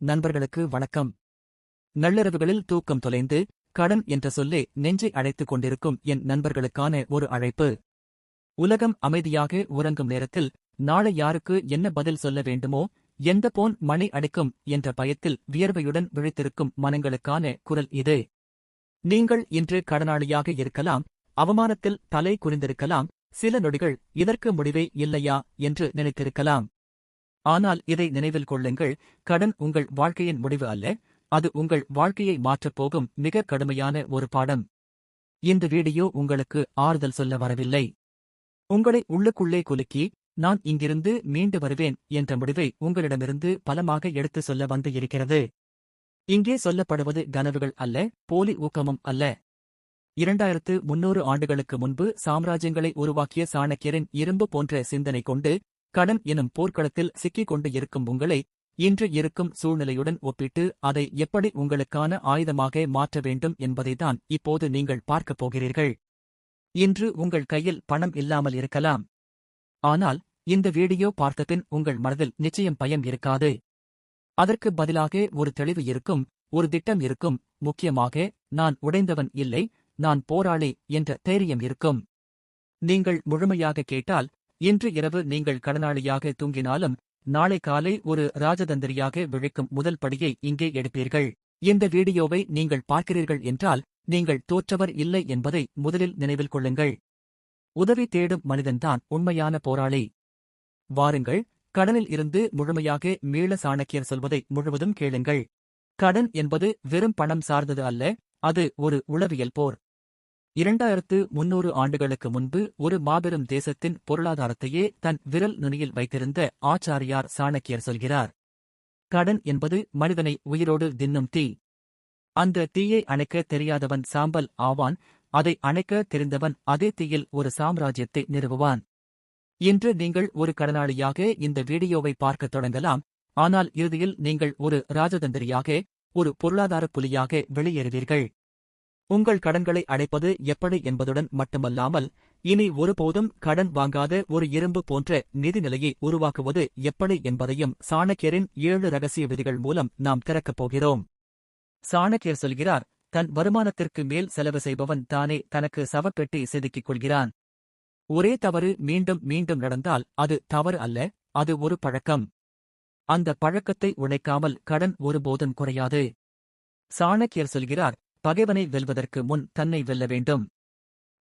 நண்பர்களுக்கு வணக்கம். நள்ளிரவுகளில் தூக்கம் தொலைந்து கடன் என்ற சொல்லே நெஞ்சை அழைத்துக் கொண்டிருக்கும் என் நண்பர்களுக்கான ஒரு அழைப்பு. உலகம் அமைதியாக உறங்கும் நேரத்தில் நாளை யாருக்கு என்ன பதில் சொல்ல வேண்டுமோ, எந்த போன் மணி அடிக்கும் என்ற பயத்தில் வியர்வையுடன் விழித்திருக்கும் மனங்களுக்கான குரல் இது. நீங்கள் இன்று கடனாளியாக இருக்கலாம், அவமானத்தில் தலை குனிந்திருக்கலாம், சில நொடிகள் இதற்கு முடிவே இல்லையா என்று நினைத்திருக்கலாம். ஆனால் இதை நினைவில் கொள்ளுங்கள், கடன் உங்கள் வாழ்க்கையின் முடிவு அல்ல, அது உங்கள் வாழ்க்கையை மாற்றப் போகும் மிக கடுமையான ஒரு பாடம். இந்த வீடியோ உங்களுக்கு ஆறுதல் சொல்ல வரவில்லை. உங்களை உள்ளுக்குள்ளே குலுக்கி, நான் இங்கிருந்து மீண்டு வருவேன் என்ற முடிவை உங்களிடமிருந்து பலமாக எடுத்துச் சொல்ல வந்து இருக்கிறது. இங்கே சொல்லப்படுவது கனவுகள் அல்ல, போலி ஊக்கமும் அல்ல. 2300 ஆண்டுகளுக்கு முன்பு சாம்ராஜ்யங்களை உருவாக்கிய சாணக்கியரின் இரும்பு போன்ற சிந்தனை கொண்டு கடன் எனும் போர்க்களத்தில் சிக்கிக் கொண்டு இருக்கும் உங்களை இன்று இருக்கும் சூழ்நிலையுடன் ஒப்பிட்டு அதை எப்படி உங்களுக்கான ஆயுதமாக மாற்ற வேண்டும் என்பதைதான் இப்போது நீங்கள் பார்க்கப் போகிறீர்கள். இன்று உங்கள் கையில் பணம் இல்லாமல் இருக்கலாம். ஆனால் இந்த வீடியோ பார்த்தபின் உங்கள் மனதில் நிச்சயம் பயம் இருக்காது. அதற்கு பதிலாக ஒரு தெளிவு இருக்கும், ஒரு திட்டம் இருக்கும், முக்கியமாக நான் உடைந்தவன் இல்லை, நான் போராளி என்ற தைரியம் இருக்கும். நீங்கள் முழுமையாக கேட்டால், இன்று இரவு நீங்கள் கடனாளியாக தூங்கினாலும் நாளை காலை ஒரு ராஜதந்திரியாக விழிக்கும் முதல் படியை இங்கே எடுப்பீர்கள். இந்த வீடியோவை நீங்கள் பார்க்கிறீர்கள் என்றால் நீங்கள் தோற்றவர் இல்லை என்பதை முதலில் நினைவில் கொள்ளுங்கள். உதவி தேடும் மனிதன்தான் உண்மையான போராளி. வாருங்கள், கடனில் இருந்து முழுமையாக மீள சாணக்கியர் சொல்வதை முழுவதும் கேளுங்கள். கடன் என்பது வெறும் பணம் சார்ந்தது அல்ல, அது ஒரு உளவியல் போர். 2300 ஆண்டுகளுக்கு முன்பு ஒரு மாபெரும் தேசத்தின் பொருளாதாரத்தையே தன் விரல் நுனியில் வைத்திருந்த ஆச்சாரியார் சாணக்கியர் சொல்கிறார், கடன் என்பது மனிதனை உயிரோடு தின்னும் தீ. அந்த தீயை அணைக்க தெரியாதவன் சாம்பல் ஆவான், அதை அணைக்க தெரிந்தவன் அதே தீயில் ஒரு சாம்ராஜ்யத்தை நிறுவுவான். இன்று நீங்கள் ஒரு கடனாளியாக இந்த வீடியோவை பார்க்கத் தொடங்கலாம், ஆனால் இறுதியில் நீங்கள் ஒரு ராஜதந்திரியாக, ஒரு பொருளாதார புலியாக வெளியேறுவீர்கள். உங்கள் கடன்களை அடைப்பது எப்படி என்பதுடன் மட்டுமல்லாமல், இனி ஒருபோதும் கடன் வாங்காத ஒரு இரும்பு போன்ற நிதிநிலையை உருவாக்குவது எப்படி என்பதையும் சாணக்கியரின் 7 ரகசிய விதிகள் மூலம் நாம் திறக்கப் போகிறோம். சாணக்கியர் சொல்கிறார், தன் வருமானத்திற்கு மேல் செலவு செய்பவன் தானே தனக்கு சவப்பெட்டி செதுக்கிக் கொள்கிறான். ஒரே தவறு மீண்டும் மீண்டும் நடந்தால் அது தவறு அல்ல, அது ஒரு பழக்கம். அந்த பழக்கத்தை உடைக்காமல் கடன் ஒருபோதும் குறையாது. சாணக்கியர் சொல்கிறார், பகைவனை வெல்வதற்கு முன் தன்னை வெல்ல வேண்டும்.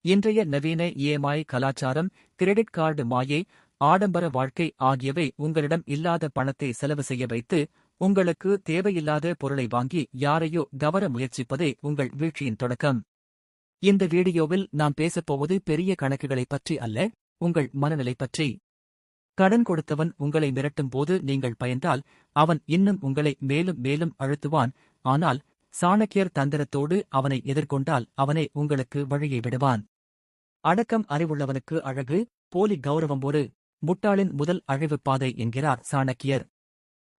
இன்றைய நவீன EMI கலாச்சாரம், கிரெடிட் கார்டு மாயை, ஆடம்பர வாழ்க்கை ஆகியவை உங்களிடம் இல்லாத பணத்தை செலவு செய்ய வைத்து உங்களுக்கு தேவையில்லாத பொருளை வாங்கி யாரையோ கவர முயற்சிப்பதே உங்கள் வீழ்ச்சியின் தொடக்கம். இந்த வீடியோவில் நாம் பேசப்போவது பெரிய கணக்குகளைப் பற்றி அல்ல, உங்கள் மனநிலை பற்றி. கடன் கொடுத்தவன் உங்களை மிரட்டும் போது நீங்கள் பயந்தால் அவன் இன்னும் உங்களை மேலும் மேலும் அழுத்துவான். ஆனால் சாணக்கியர் தந்திரத்தோடு அவனை எதிர்கொண்டால் அவனே உங்களுக்கு வழியை விடுவான். அடக்கம் அறிவுள்ளவனுக்கு அழகு, போலி கௌரவம் ஒரு முட்டாளின் முதல் அழிவுப் பாதை என்கிறார் சாணக்கியர்.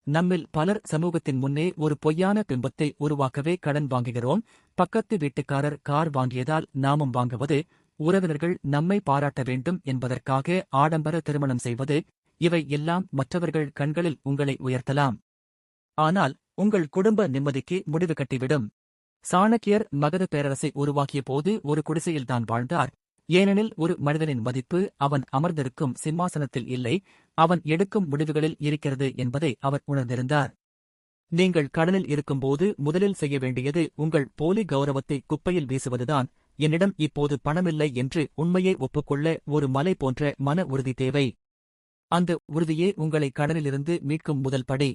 நம்மில் பலர் சமூகத்தின் முன்னே ஒரு பொய்யான பிம்பத்தை உருவாக்கவே கடன் வாங்குகிறோம். பக்கத்து வீட்டுக்காரர் கார் வாங்கியதால் நாமும் வாங்குவது, உறவினர்கள் நம்மை பாராட்ட வேண்டும் என்பதற்காக ஆடம்பர திருமணம் செய்வது, இவை எல்லாம் மற்றவர்கள் கண்களில் உங்களை உயர்த்தலாம். ஆனால் உங்கள் குடும்ப நிம்மதிக்கு முடிவு கட்டிவிடும். சாணக்கியர் மகத பேரரசை உருவாக்கிய போது ஒரு குடிசையில்தான் வாழ்ந்தார். ஏனெனில் ஒரு மனிதனின் மதிப்பு அவன் அமர்ந்திருக்கும் சிம்மாசனத்தில் இல்லை, அவன் எடுக்கும் முடிவுகளில் இருக்கிறது என்பதை அவர் உணர்ந்திருந்தார். நீங்கள் கடனில் இருக்கும்போது முதலில் செய்ய வேண்டியது உங்கள் போலி கௌரவத்தை குப்பையில் வீசுவதுதான். என்னிடம் இப்போது பணமில்லை என்று உண்மையை ஒப்புக்கொள்ள ஒரு மலை போன்ற மன உறுதி தேவை. அந்த உறுதியே உங்களை கடனிலிருந்து மீட்கும் முதல் படி.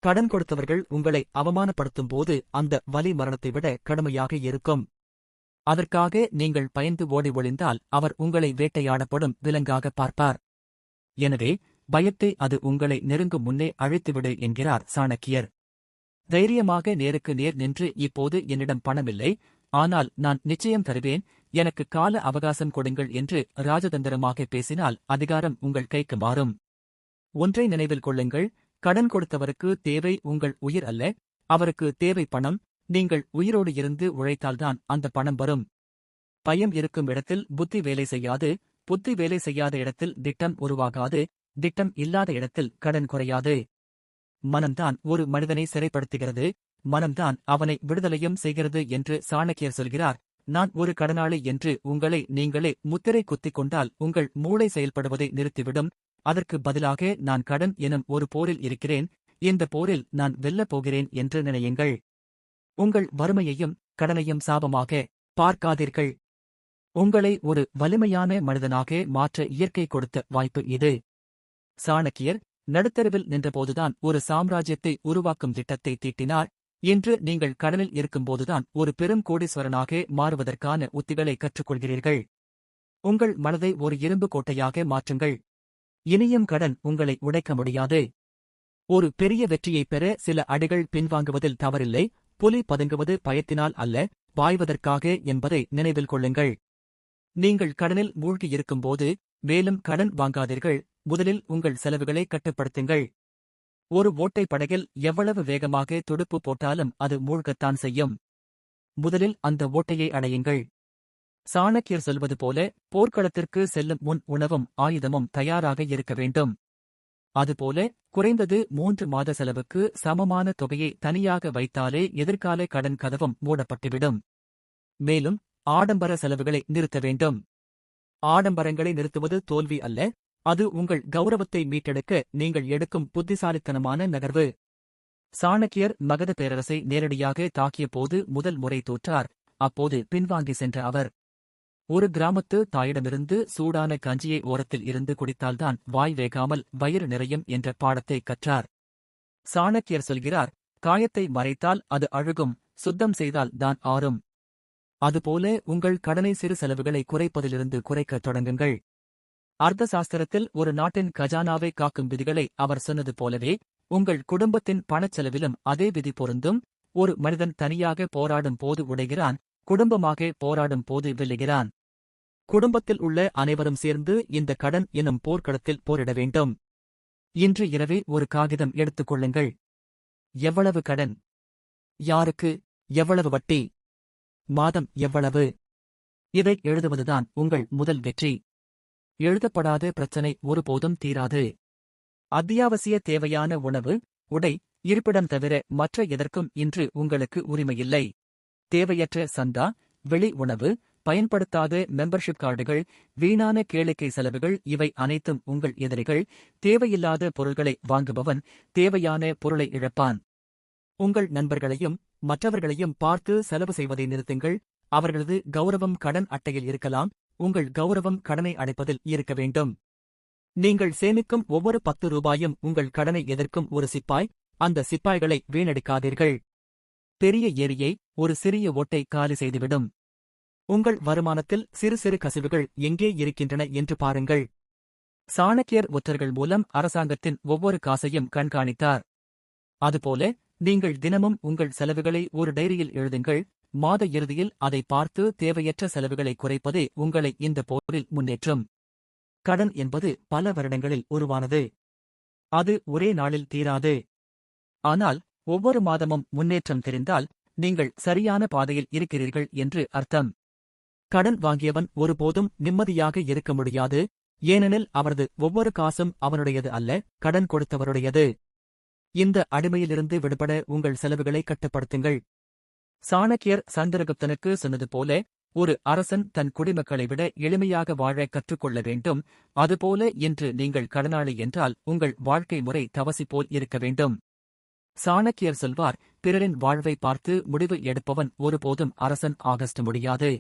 கடன் கொடுத்தவர்கள் உங்களை அவமானப்படுத்தும் போது அந்த வலி மரணத்தை விட கடுமையாக இருக்கும். அதற்காக நீங்கள் பயந்து ஓடி ஒளிந்தால் அவர் உங்களை வேட்டையாடப்படும் விலங்காக பார்ப்பார். எனவே பயத்தை அது உங்களை நெருங்கும் முன்னே அழித்துவிடு என்கிறார் சாணக்கியர். தைரியமாக நேருக்கு நேர் நின்று, இப்போது என்னிடம் பணமில்லை, ஆனால் நான் நிச்சயம் தருவேன், எனக்கு கால அவகாசம் கொடுங்கள் என்று ராஜதந்திரமாக பேசினால் அதிகாரம் உங்கள் கைக்கு மாறும். ஒன்றை நினைவில் கொள்ளுங்கள், கடன் கொடுத்தவருக்கு தேவை உங்கள் உயிர் அல்ல, அவருக்கு தேவை பணம். நீங்கள் உயிரோடு இருந்து உழைத்தால்தான் அந்த பணம் வரும். பயம் இருக்கும் இடத்தில் புத்தி வேலை செய்யாது, புத்தி வேலை செய்யாத இடத்தில் திட்டம் உருவாகாது, திட்டம் இல்லாத இடத்தில் கடன் குறையாது. மனம்தான் ஒரு மனிதனை சிறைப்படுத்துகிறது, மனம்தான் அவனை விடுதலையும் செய்கிறது என்று சாணக்கியர் சொல்கிறார். நான் ஒரு கடனாளி என்று உங்களை நீங்களே முத்திரை குத்திக் கொண்டால் உங்கள் மூளை செயல்படுவதை நிறுத்திவிடும். அதற்கு பதிலாக நான் கடன் எனும் ஒரு போரில் இருக்கிறேன், இந்த போரில் நான் வெல்லப் போகிறேன் என்று நினையுங்கள். உங்கள் வறுமையையும் கடனையும் சாபமாக பார்க்காதீர்கள். உங்களை ஒரு வலிமையான மனிதனாக மாற்ற இயற்கை கொடுத்த வாய்ப்பு இது. சாணக்கியர் நடுத்தருவில் நின்றபோதுதான் ஒரு சாம்ராஜ்யத்தை உருவாக்கும் திட்டத்தை தீட்டினார். இன்று நீங்கள் கடனில் இருக்கும்போதுதான் ஒரு பெரும் கோடீஸ்வரனாக மாறுவதற்கான உத்திகளை கற்றுக்கொள்கிறீர்கள். உங்கள் மனதை ஒரு இரும்பு கோட்டையாக மாற்றுங்கள். இனியும் கடன் உங்களை உடைக்க முடியாது. ஒரு பெரிய வெற்றியைப் பெற சில அடிகள் பின்வாங்குவதில் தவறில்லை. புலி பதுங்குவது பயத்தினால் அல்ல, பாய்வதற்காக என்பதை நினைவில் கொள்ளுங்கள். நீங்கள் கடனில் மூழ்கியிருக்கும்போது மேலும் கடன் வாங்காதீர்கள். முதலில் உங்கள் செலவுகளை கட்டுப்படுத்துங்கள். ஒரு ஓட்டை படகில் எவ்வளவு வேகமாக துடுப்பு போட்டாலும் அது மூழ்கத்தான் செய்யும். முதலில் அந்த ஓட்டையை அடையுங்கள். சாணக்கியர் சொல்வது போல போர்க்களத்திற்கு செல்லும் முன் உணவும் ஆயுதமும் தயாராக இருக்க வேண்டும். அதுபோல குறைந்தது 3 மாத செலவுக்கு சமமான தொகையை தனியாக வைத்தாலே எதிர்கால கடன் கதவும் மூடப்பட்டுவிடும். மேலும் ஆடம்பர செலவுகளை நிறுத்த வேண்டும். ஆடம்பரங்களை நிறுத்துவது தோல்வி அல்ல, அது உங்கள் கௌரவத்தை மீட்டெடுக்க நீங்கள் எடுக்கும் புத்திசாலித்தனமான நகர்வு. சாணக்கியர் மகத பேரரசை நேரடியாக தாக்கிய போது முதல் முறை தோற்றார். அப்போது பின்வாங்கி சென்ற அவர் ஒரு கிராமத்து தாயிடமிருந்து சூடான கஞ்சியை ஓரத்தில் இருந்து குடித்தால்தான் வாய் வேகாமல் வயிறு நிறையும் என்ற பாடத்தை கற்றார். சாணக்கியர் சொல்கிறார், காயத்தை மறைத்தால் அது அழுகும், சுத்தம் செய்தால் தான் ஆறும். அதுபோல உங்கள் கடனை சிறு செலவுகளை குறைப்பதிலிருந்து குறைக்கத் தொடங்குங்கள். அர்த்த சாஸ்திரத்தில் ஒரு நாட்டின் கஜானாவை காக்கும் விதிகளை அவர் சொன்னது போலவே உங்கள் குடும்பத்தின் பணச்செலவிலும் அதே விதி பொருந்தும். ஒரு மனிதன் தனியாக போராடும் போது உடைகிறான், குடும்பமாக போராடும் போது வெல்லுகிறான். குடும்பத்தில் உள்ள அனைவரும் சேர்ந்து இந்த கடன் எனும் போர்க்களத்தில் போரிட வேண்டும். இன்று இரவே ஒரு காகிதம் எடுத்துக் கொள்ளுங்கள். எவ்வளவு கடன்? யாருக்கு? எவ்வளவு வட்டி? மாதம் எவ்வளவு? இதை எழுதுவதுதான் உங்கள் முதல் வெற்றி. எழுதப்படாத பிரச்சனை ஒருபோதும் தீராது. அத்தியாவசிய தேவையான உணவு, உடை, இருப்பிடம் தவிர மற்ற எதற்கும் இன்று உங்களுக்கு உரிமையில்லை. தேவையற்ற சந்தா, வெளி உணவு, பயன்படுத்தாத மெம்பர்ஷிப் கார்டுகள், வீணான கேளிக்கை செலவுகள் இவை அனைத்தும் உங்கள் எதிரிகள். தேவையில்லாத பொருள்களை வாங்குபவன் தேவையான பொருளை இழப்பான். உங்கள் நண்பர்களையும் மற்றவர்களையும் பார்த்து செலவு செய்வதை நிறுத்துங்கள். அவர்களது கௌரவம் கடன் அட்டையில் இருக்கலாம், உங்கள் கௌரவம் கடனை அடைப்பதில் இருக்க வேண்டும். நீங்கள் சேமிக்கும் ஒவ்வொரு 10 ரூபாயும் உங்கள் கடனை எதிர்க்கும் ஒரு சிப்பாய். அந்த சிப்பாய்களை வீணடிக்காதீர்கள். பெரிய ஏரியை ஒரு சிறிய ஓட்டை காலி செய்துவிடும். உங்கள் வருமானத்தில் சிறு சிறு கசிவுகள் எங்கே இருக்கின்றன என்று பாருங்கள். சாணக்கியர் ஒற்றர்கள் மூலம் அரசாங்கத்தின் ஒவ்வொரு காசையும் கண்காணித்தார். அதுபோல நீங்கள் தினமும் உங்கள் செலவுகளை ஒரு டைரியில் எழுதுங்கள். மாத இறுதியில் அதை பார்த்து தேவையற்ற செலவுகளை குறைப்பதே உங்களை இந்த போரில் முன்னேற்றும். கடன் என்பது பல வருடங்களில் உருவானது. அது ஒரே நாளில் தீராது. ஆனால் ஒவ்வொரு மாதமும் முன்னேற்றம் தெரிந்தால் நீங்கள் சரியான பாதையில் இருக்கிறீர்கள் என்று அர்த்தம். கடன் வாங்கியவன் ஒருபோதும் நிம்மதியாக இருக்க முடியாது. ஏனெனில் அவரது ஒவ்வொரு காசும் அவனுடையது அல்ல, கடன் கொடுத்தவருடையது. இந்த அடிமையிலிருந்து விடுபட உங்கள் செலவுகளை கட்டுப்படுத்துங்கள். சாணக்கியர் சந்திரகுப்தனுக்கு சொன்னது போல ஒரு அரசன் தன் குடிமக்களை விட எளிமையாக வாழ கற்றுக்கொள்ள வேண்டும். அதுபோல இன்று நீங்கள் கடனாளி என்றால் உங்கள் வாழ்க்கை முறை தவசி போல் இருக்க வேண்டும். சாணக்கியர் சொல்வார், பிறரின் வாழ்வை பார்த்து முடிவு எடுப்பவன் ஒருபோதும் அரசன் ஆகஸ்ட் முடியாது.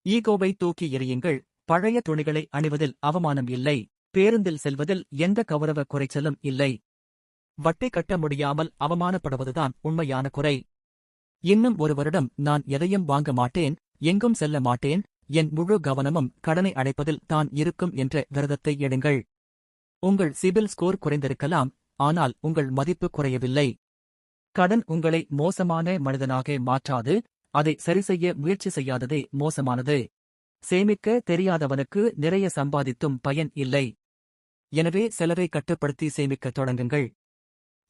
ஈகோவை தூக்கி எறியுங்கள். பழைய துணிகளை அணிவதில் அவமானம் இல்லை. பேருந்தில் செல்வதில் எந்த கௌரவ குறைச்சலும் இல்லை. வட்டி கட்ட முடியாமல் அவமானப்படுவதுதான் உண்மையான குறை. இன்னும் ஒரு வருடம் நான் எதையும் வாங்க மாட்டேன், எங்கும் செல்ல மாட்டேன், என் முழு கவனமும் கடனை அடைப்பதில் தான் இருக்கும் என்ற விரதத்தை எடுங்கள். உங்கள் சிபில் ஸ்கோர் குறைந்திருக்கலாம், ஆனால் உங்கள் மதிப்பு குறையவில்லை. கடன் உங்களை மோசமான மனிதனாக மாற்றாது, அதை சரிசெய்ய முயற்சி செய்யாததே மோசமானது. சேமிக்க தெரியாதவனுக்கு நிறைய சம்பாதித்தும் பயன் இல்லை. எனவே செலவை கட்டுப்படுத்தி சேமிக்கத் தொடங்குங்கள்.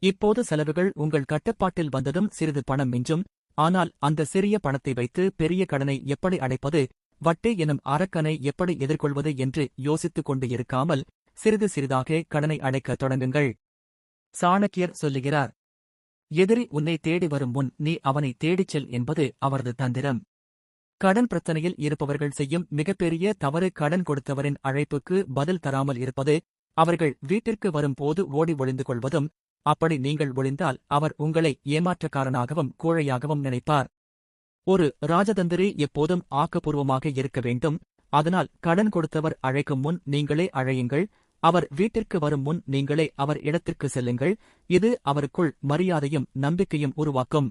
இப்போது செலவுகள் உங்கள் கட்டுப்பாட்டில் வந்ததும் சிறிது பணம் மிஞ்சும். ஆனால் அந்த சிறிய பணத்தை வைத்து பெரிய கடனை எப்படி அடைப்பது, வட்டி எனும் அரக்கனை எப்படி எதிர்கொள்வது என்று யோசித்துக் கொண்டு இருக்காமல் சிறிது சிறிதாக கடனை அடைக்கத் தொடங்குங்கள். சாணக்கியர் சொல்லுகிறார். எதிரி உன்னை தேடி வரும் முன் நீ அவனை தேடிச் செல் என்பது அவரது தந்திரம். கடன் பிரச்சனையில் இருப்பவர்கள் செய்யும் மிகப்பெரிய தவறு கடன் கொடுத்தவரின் அழைப்புக்கு பதில் தராமல் இருப்பது, அவர்கள் வீட்டிற்கு வரும்போது ஓடி ஒளிந்து கொள்வதும். அப்படி நீங்கள் ஒளிந்தால் அவர் உங்களை ஏமாற்றக்காரனாகவும் கோழையாகவும் நினைப்பார். ஒரு ராஜதந்திரி எப்போதும் ஆக்கப்பூர்வமாக இருக்க வேண்டும். அதனால் கடன் கொடுத்தவர் அழைக்கும் முன் நீங்களே அழையுங்கள். அவர் வீட்டிற்கு வரும் முன் நீங்களே அவர் இடத்திற்கு செல்லுங்கள். இது அவருக்குள் மரியாதையும் நம்பிக்கையும் உருவாக்கும்.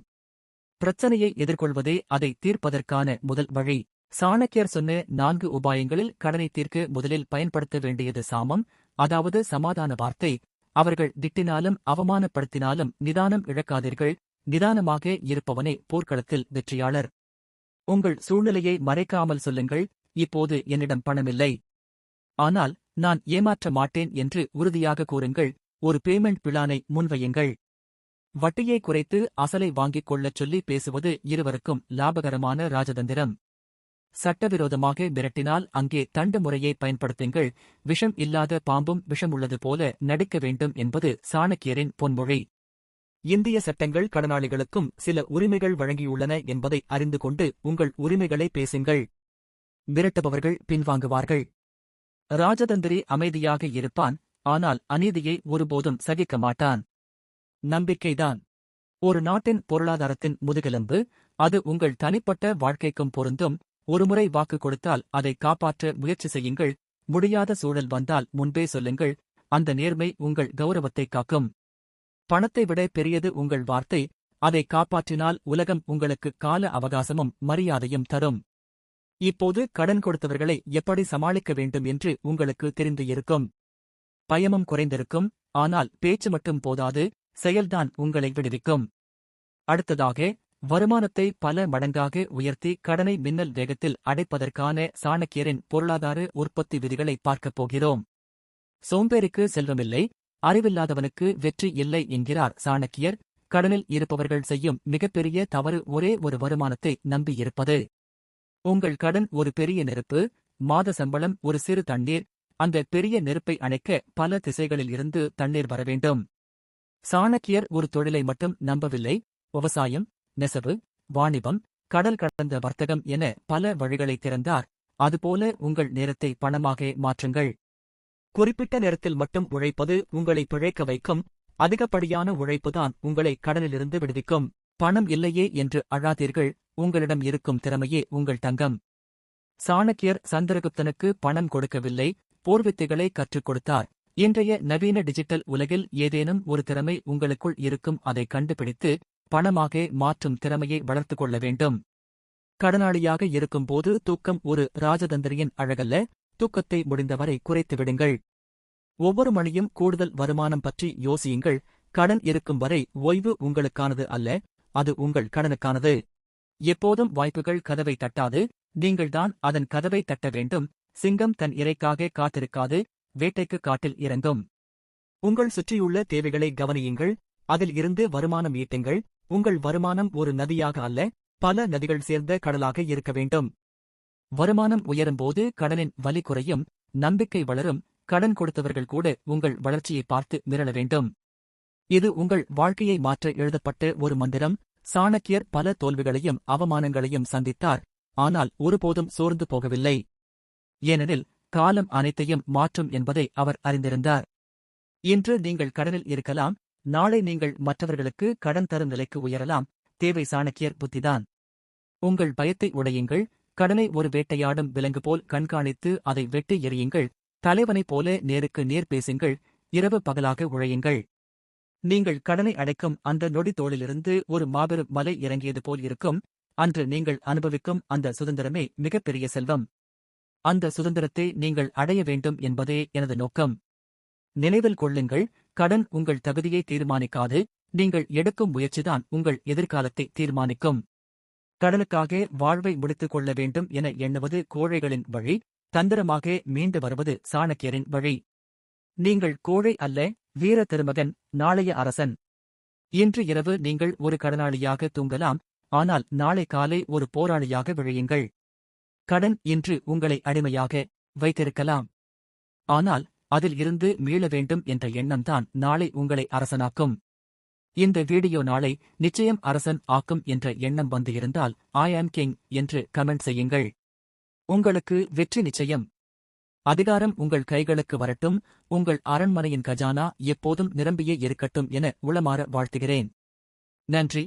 பிரச்சனையை எதிர்கொள்வதே அதை தீர்ப்பதற்கான முதல் வழி. சாணக்கியர் சொன்ன 4 உபாயங்களில் கடனை தீர்க்க முதலில் பயன்படுத்த வேண்டியது சாமம், அதாவது சமாதான வார்த்தை. அவர்கள் திட்டினாலும் அவமானப்படுத்தினாலும் நிதானம் இழக்காதீர்கள். நிதானமாக இருப்பவனே போர்க்களத்தில் வெற்றியாளர். உங்கள் சூழ்நிலையை மறைக்காமல் சொல்லுங்கள். இப்போது என்னிடம் பணமில்லை, ஆனால் நான் ஏமாற்ற மாட்டேன் என்று உறுதியாக கூறுங்கள். ஒரு பேமெண்ட் பிளானை முன்வையுங்கள். வட்டியை குறைத்து அசலை வாங்கிக் கொள்ளச் சொல்லி பேசுவது இருவருக்கும் லாபகரமான ராஜதந்திரம். சட்டவிரோதமாக மிரட்டினால் அங்கே தண்டு முறையை பயன்படுத்துங்கள். விஷம் இல்லாத பாம்பும் விஷம் உள்ளது போல நடிக்க வேண்டும் என்பது சாணக்கியரின் பொன்மொழி. இந்திய சட்டங்கள் கடனாளிகளுக்கும் சில உரிமைகள் வழங்கியுள்ளன என்பதை அறிந்து கொண்டு உங்கள் உரிமைகளை பேசுங்கள். மிரட்டுபவர்கள் பின்வாங்குவார்கள். ராஜதந்திரி அமைதியாக இருப்பான், ஆனால் அநீதியை ஒருபோதும் சகிக்க மாட்டான். நம்பிக்கைதான் ஒரு நாட்டின் பொருளாதாரத்தின் முதுகெலும்பு. அது உங்கள் தனிப்பட்ட வாழ்க்கைக்கும் பொருந்தும். ஒருமுறை வாக்கு கொடுத்தால் அதை காப்பாற்ற முயற்சி செய்யுங்கள். முடியாத சூழல் வந்தால் முன்பே சொல்லுங்கள். அந்த நேர்மை உங்கள் கௌரவத்தை காக்கும். பணத்தை விட பெரியது உங்கள் வார்த்தை. அதை காப்பாற்றினால் உலகம் உங்களுக்கு கால அவகாசமும் மரியாதையும் தரும். இப்போது கடன் கொடுத்தவர்களை எப்படி சமாளிக்க வேண்டும் என்று உங்களுக்கு தெரிந்து இருக்கும். பயமும் குறைந்திருக்கும். ஆனால் பேச்சு மட்டும் போதாது, செயல்தான் உங்களை விடுவிக்கும். அடுத்ததாக, வருமானத்தை பல மடங்காக உயர்த்தி கடனை மின்னல் வேகத்தில் அடைப்பதற்கான சாணக்கியரின் பொருளாதார உற்பத்தி விதிகளை பார்க்கப் போகிறோம். சோம்பேறிக்கு செல்வமில்லை, அறிவில்லாதவனுக்கு வெற்றி இல்லை என்கிறார் சாணக்கியர். கடனில் இருப்பவர்கள் செய்யும் மிகப்பெரிய தவறு ஒரே ஒரு வருமானத்தை நம்பியிருப்பது. உங்கள் கடன் ஒரு பெரிய நெருப்பு, மாத சம்பளம் ஒரு சிறு தண்ணீர். அந்த பெரிய நெருப்பை அணைக்க பல திசைகளில் இருந்து தண்ணீர் வரவேண்டும். சாணக்கியர் ஒரு தொழிலை மட்டும் நம்பவில்லை. விவசாயம், நெசவு, வாணிபம், கடல் கடந்த வர்த்தகம் என பல வழிகளை திறந்தார். அதுபோல உங்கள் நேரத்தை பணமாக மாற்றுங்கள். குறிப்பிட்ட நேரத்தில் மட்டும் உழைப்பது உங்களை பிழைக்க வைக்கும். அதிகப்படியான உழைப்புதான் உங்களை கடனிலிருந்து விடுவிக்கும். பணம் இல்லையே என்று அழாதீர்கள். உங்களிடம் இருக்கும் திறமையே உங்கள் தங்கம். சாணக்கியர் சந்திரகுப்தனுக்கு பணம் கொடுக்கவில்லை, போர்வித்தைகளை கற்றுக் கொடுத்தார். இன்றைய நவீன டிஜிட்டல் உலகில் ஏதேனும் ஒரு திறமை உங்களுக்குள் இருக்கும். அதை கண்டுபிடித்து பணமாக மாற்றும் திறமையை வளர்த்துக் கொள்ள வேண்டும். கடனாளியாக இருக்கும்போது தூக்கம் ஒரு ராஜதந்திரியின் அழகல்ல. தூக்கத்தை முடிந்தவரை குறைத்துவிடுங்கள். ஒவ்வொரு மணியும் கூடுதல் வருமானம் பற்றி யோசியுங்கள். கடன் இருக்கும் வரை ஓய்வு உங்களுக்கானது அல்ல, அது உங்கள் கடனுக்கானது. எப்போதும் வாய்ப்புகள் கதவை தட்டாது, நீங்கள்தான் அதன் கதவை தட்ட வேண்டும். சிங்கம் தன் இரைக்காக காத்திருக்காது, வேட்டைக்கு காட்டில் இறங்கும். உங்கள் சுற்றியுள்ள தேவைகளை கவனியுங்கள். அதில் இருந்து வருமானம் ஈட்டுங்கள். உங்கள் வருமானம் ஒரு நதியாக அல்ல, பல நதிகள் சேர்ந்த கடலாக இருக்க வேண்டும். வருமானம் உயரும்போது கடனின் வலி குறையும், நம்பிக்கை வளரும். கடன் கொடுத்தவர்கள் கூட உங்கள் வளர்ச்சியை பார்த்து மிரள வேண்டும். இது உங்கள் வாழ்க்கையை மாற்ற எழுதப்பட்ட ஒரு மந்திரம். சாணக்கியர் பல தோல்விகளையும் அவமானங்களையும் சந்தித்தார், ஆனால் ஒருபோதும் சோர்ந்து போகவில்லை. ஏனெனில் காலம் அனைத்தையும் மாற்றும் என்பதை அவர் அறிந்திருந்தார். இன்று நீங்கள் கடனில் இருக்கலாம், நாளை நீங்கள் மற்றவர்களுக்கு கடன் தரும் நிலைக்கு உயரலாம். தேவை சாணக்கியர் புத்திதான். உங்கள் பயத்தை உடையுங்கள். கடனை ஒரு வேட்டையாடும் விலங்கு போல் கண்காணித்து அதை வெட்டி எறியுங்கள். தலைவனைப் போல நேருக்கு நேர் பேசுங்கள். இரவு பகலாக உழையுங்கள். நீங்கள் கடனை அடைக்கும் அந்த நொடி தோளிலிருந்து ஒரு மாபெரும் மலை இறங்கியது போல் இருக்கும். அன்று நீங்கள் அனுபவிக்கும் அந்த சுதந்திரமே மிகப்பெரிய செல்வம். அந்த சுதந்திரத்தை நீங்கள் அடைய வேண்டும் என்பதே எனது நோக்கம். நினைவில் கொள்ளுங்கள், கடன் உங்கள் தகுதியை தீர்மானிக்காது. நீங்கள் எடுக்கும் முயற்சிதான் உங்கள் எதிர்காலத்தை தீர்மானிக்கும். கடனுக்காக வாழ்வை முடித்துக் கொள்ள வேண்டும் என எண்ணுவது கோழைகளின் வழி. தந்திரமாக மீண்டு வருவது சாணக்கியரின் வழி. நீங்கள் கோழை அல்ல, வீர திருமகன், நாளைய அரசன். இன்று இரவு நீங்கள் ஒரு கடனாளியாக தூங்கலாம், ஆனால் நாளை காலை ஒரு போராளியாக விழையுங்கள். கடன் இன்று உங்களை அடிமையாக வைத்திருக்கலாம், ஆனால் அதில் இருந்து மீள வேண்டும் என்ற எண்ணம்தான் நாளை உங்களை அரசனாக்கும். இந்த வீடியோ நாளை நிச்சயம் அரசன் ஆக்கும் என்ற எண்ணம் வந்து இருந்தால் ஐ ஆம் கிங் என்று கமெண்ட் செய்யுங்கள். உங்களுக்கு வெற்றி நிச்சயம். அதிகாரம் உங்கள் கைகளுக்கு வரட்டும். உங்கள் அரண்மனையின் கஜானா எப்போதும் நிரம்பியே இருக்கட்டும் என உளமாற வாழ்த்துகிறேன். நன்றி.